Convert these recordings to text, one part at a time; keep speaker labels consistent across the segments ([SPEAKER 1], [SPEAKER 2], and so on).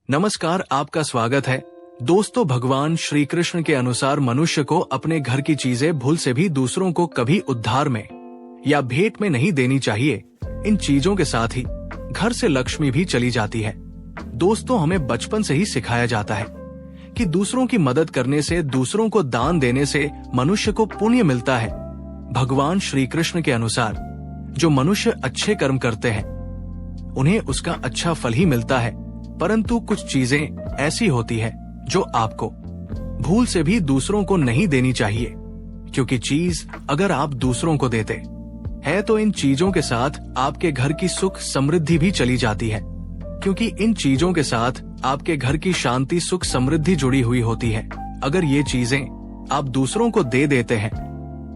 [SPEAKER 1] नमस्कार, आपका स्वागत है। दोस्तों, भगवान श्री कृष्ण के अनुसार मनुष्य को अपने घर की चीजें भूल से भी दूसरों को कभी उधार में या भेंट में नहीं देनी चाहिए। इन चीजों के साथ ही घर से लक्ष्मी भी चली जाती है। दोस्तों, हमें बचपन से ही सिखाया जाता है कि दूसरों की मदद करने से, दूसरों को दान देने से मनुष्य को पुण्य मिलता है। भगवान श्री कृष्ण के अनुसार जो मनुष्य अच्छे कर्म करते हैं उन्हें उसका अच्छा फल ही मिलता है, परंतु कुछ चीजें ऐसी होती है जो आपको भूल से भी दूसरों को नहीं देनी चाहिए, क्योंकि चीज अगर आप दूसरों को देते हैं तो इन चीजों के साथ आपके घर की सुख समृद्धि भी चली जाती है, क्योंकि इन चीजों के साथ आपके घर की शांति, सुख, समृद्धि जुड़ी हुई होती है। अगर ये चीजें आप दूसरों को दे देते हैं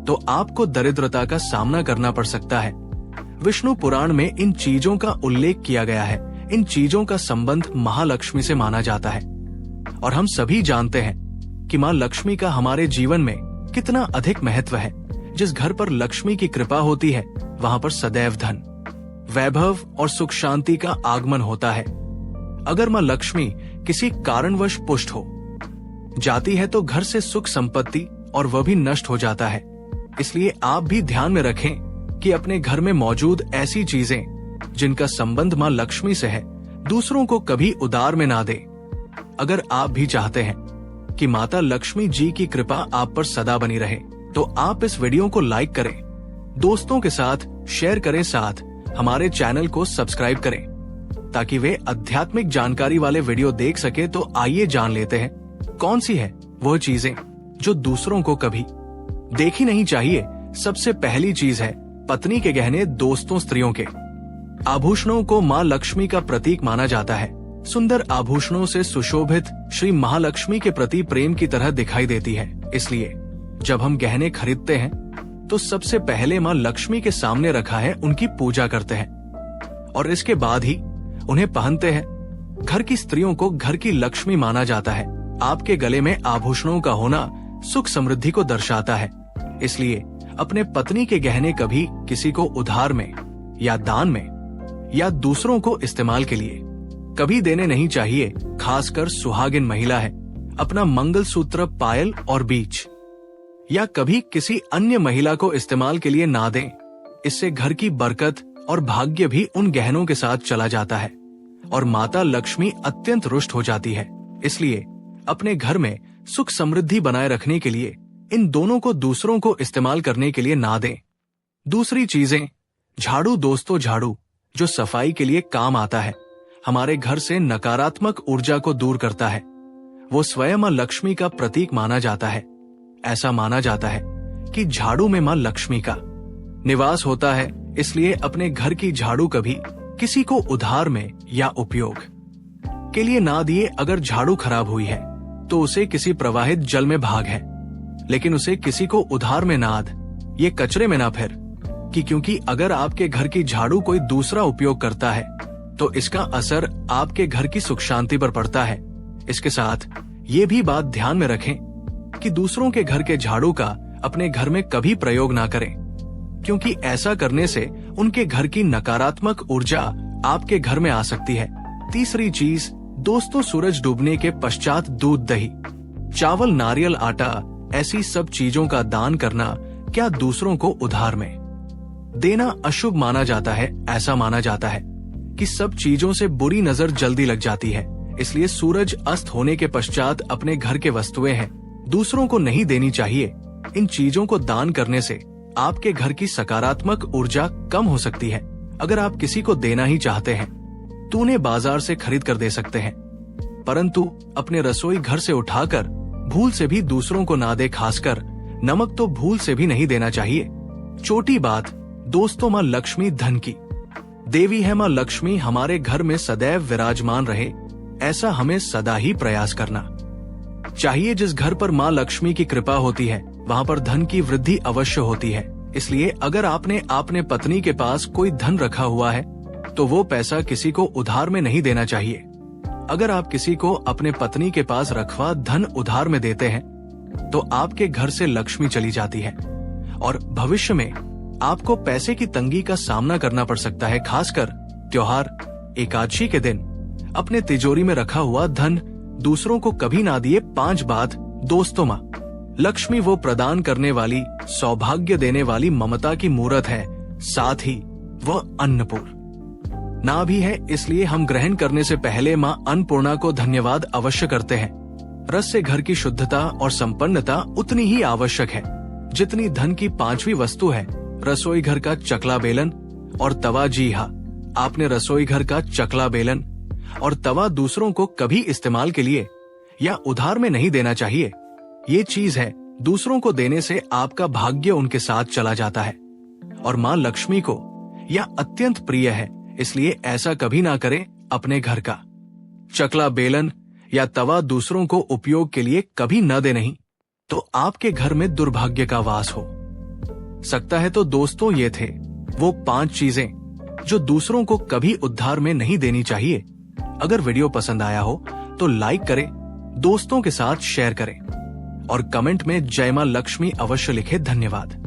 [SPEAKER 1] तो आपको दरिद्रता का सामना करना पड़ सकता है। विष्णु पुराण में इन चीजों का उल्लेख किया गया है। इन चीजों का संबंध महालक्ष्मी से माना जाता है और हम सभी जानते हैं कि माँ लक्ष्मी का हमारे जीवन में कितना अधिक महत्व है। जिस घर पर लक्ष्मी की कृपा होती है वहाँ पर सदैव धन, वैभव और सुख शांति का आगमन होता है। अगर माँ लक्ष्मी किसी कारणवश पुष्ट हो जाती है तो घर से सुख संपत्ति और वह भी नष्ट हो जाता है। इसलिए आप भी ध्यान में रखें कि अपने घर में मौजूद ऐसी चीजें जिनका संबंध माँ लक्ष्मी से है दूसरों को कभी उधार में ना दे। अगर आप भी चाहते हैं कि माता लक्ष्मी जी की कृपा आप पर सदा बनी रहे तो आप इस वीडियो को लाइक करें, दोस्तों के साथ शेयर करें, साथ हमारे चैनल को सब्सक्राइब करें ताकि वे आध्यात्मिक जानकारी वाले वीडियो देख सके। तो आइए जान लेते हैं कौन सी है वह चीजें जो दूसरों को कभी देखी नहीं चाहिए। सबसे पहली चीज है पत्नी के गहने। दोस्तों, स्त्रियों के आभूषणों को माँ लक्ष्मी का प्रतीक माना जाता है। सुंदर आभूषणों से सुशोभित श्री महालक्ष्मी के प्रति प्रेम की तरह दिखाई देती है। इसलिए जब हम गहने खरीदते हैं तो सबसे पहले माँ लक्ष्मी के सामने रखा है उनकी पूजा करते हैं और इसके बाद ही उन्हें पहनते हैं। घर की स्त्रियों को घर की लक्ष्मी माना जाता है। आपके गले में आभूषणों का होना सुख समृद्धि को दर्शाता है। इसलिए अपने पत्नी के गहने कभी किसी को उधार में या दान में या दूसरों को इस्तेमाल के लिए कभी देने नहीं चाहिए। खासकर सुहागिन महिला है अपना मंगलसूत्र, पायल और बीच या कभी किसी अन्य महिला को इस्तेमाल के लिए ना दें। इससे घर की बरकत और भाग्य भी उन गहनों के साथ चला जाता है और माता लक्ष्मी अत्यंत रुष्ट हो जाती है। इसलिए अपने घर में सुख समृद्धि बनाए रखने के लिए इन दोनों को दूसरों को इस्तेमाल करने के लिए ना दें। दूसरी चीजें, झाड़ू। दोस्तों, झाड़ू जो सफाई के लिए काम आता है, हमारे घर से नकारात्मक ऊर्जा को दूर करता है। वो स्वयं माँ लक्ष्मी का प्रतीक माना जाता है। ऐसा माना जाता है कि झाड़ू में माँ लक्ष्मी का निवास होता है। इसलिए अपने घर की झाड़ू कभी किसी को उधार में या उपयोग के लिए ना दिए। अगर झाड़ू खराब हुई है तो उसे किसी प्रवाहित जल में भाग है, लेकिन उसे किसी को उधार में ना दे, ये कचरे में ना फिर क्योंकि अगर आपके घर की झाड़ू कोई दूसरा उपयोग करता है तो इसका असर आपके घर की सुख शांति पर पड़ता है। इसके साथ ये भी बात ध्यान में रखें कि दूसरों के घर के झाड़ू का अपने घर में कभी प्रयोग ना करें, क्योंकि ऐसा करने से उनके घर की नकारात्मक ऊर्जा आपके घर में आ सकती है। तीसरी चीज, दोस्तों, सूरज डूबने के पश्चात दूध, दही, चावल, नारियल, आटा, ऐसी सब चीजों का दान करना क्या दूसरों को उधार में देना अशुभ माना जाता है। ऐसा माना जाता है कि सब चीजों से बुरी नजर जल्दी लग जाती है। इसलिए सूरज अस्त होने के पश्चात अपने घर के वस्तुएं हैं दूसरों को नहीं देनी चाहिए। इन चीजों को दान करने से आपके घर की सकारात्मक ऊर्जा कम हो सकती है। अगर आप किसी को देना ही चाहते हैं तो उन्हें बाजार से खरीद कर दे सकते हैं, परंतु अपने रसोई घर से उठाकर भूल से भी दूसरों को ना दे। खासकर नमक तो भूल से भी नहीं देना चाहिए। छोटी बात, दोस्तों, माँ लक्ष्मी धन की देवी है। माँ लक्ष्मी हमारे घर में सदैव विराजमान रहे, ऐसा हमें सदा ही प्रयास करना चाहिए। जिस घर पर माँ लक्ष्मी की कृपा होती है वहाँ पर धन की वृद्धि अवश्य होती है। इसलिए अगर आपने अपने पत्नी के पास कोई धन रखा हुआ है तो वो पैसा किसी को उधार में नहीं देना चाहिए। अगर आप किसी को अपने पत्नी के पास रखवा धन उधार में देते हैं तो आपके घर से लक्ष्मी चली जाती है और भविष्य में आपको पैसे की तंगी का सामना करना पड़ सकता है। खासकर त्योहार, एकादशी के दिन अपने तिजोरी में रखा हुआ धन दूसरों को कभी ना दिए। 5 बात। दोस्तों, माँ लक्ष्मी वो प्रदान करने वाली, सौभाग्य देने वाली ममता की मूरत है, साथ ही वह अन्नपूर्ण ना भी है। इसलिए हम ग्रहण करने से पहले माँ अन्नपूर्णा को धन्यवाद अवश्य करते हैं। रस से घर की शुद्धता और संपन्नता उतनी ही आवश्यक है जितनी धन की 5वीं वस्तु है, रसोई घर का चकला बेलन और तवा। जी हाँ, आपने रसोई घर का चकला बेलन और तवा दूसरों को कभी इस्तेमाल के लिए या उधार में नहीं देना चाहिए। ये चीज है, दूसरों को देने से आपका भाग्य उनके साथ चला जाता है और माँ लक्ष्मी को यह अत्यंत प्रिय है। इसलिए ऐसा कभी ना करें। अपने घर का चकला बेलन या तवा दूसरों को उपयोग के लिए कभी न दे, नहीं तो आपके घर में दुर्भाग्य का वास हो सकता है। तो दोस्तों, ये थे वो 5 चीजें जो दूसरों को कभी उधार में नहीं देनी चाहिए। अगर वीडियो पसंद आया हो तो लाइक करें, दोस्तों के साथ शेयर करें और कमेंट में जय मां लक्ष्मी अवश्य लिखें। धन्यवाद।